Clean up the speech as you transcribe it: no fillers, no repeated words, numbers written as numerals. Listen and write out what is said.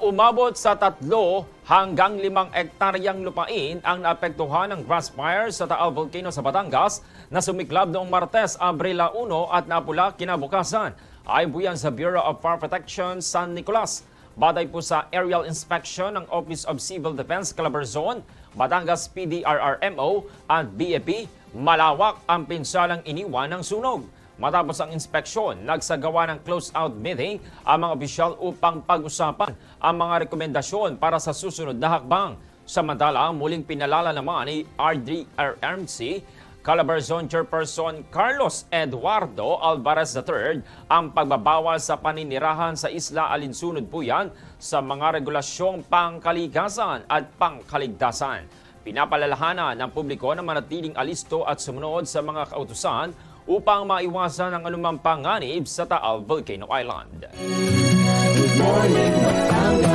Umabot sa 3 hanggang 5 ektaryang lupain ang naapektuhan ng grass fire sa Taal Volcano sa Batangas na sumiklab noong Martes, Abril 1 at napula kinabukasan. Ayon po yan sa Bureau of Fire Protection San Nicolas. Batay po sa aerial inspection ng Office of Civil Defense Calabarzon, Batangas PDRRMO at BFP, malawak ang pinsalang iniwan ng sunog. Matapos ang inspeksyon, nagsagawa ng close-out meeting ang mga opisyal upang pag-usapan ang mga rekomendasyon para sa susunod na hakbang. Samantala, muling pinalala naman ni RDRMC Calabarzon Chairperson Carlos Eduardo Alvarez III ang pagbabawal sa paninirahan sa isla alinsunod po yan sa mga regulasyong pangkalikasan at pangkaligtasan. Pinapalalahanan ng publiko na manatiling alisto at sumunod sa mga kautusan upang maiwasan ang anumang panganib sa Taal Volcano Island. Good morning, Batangas.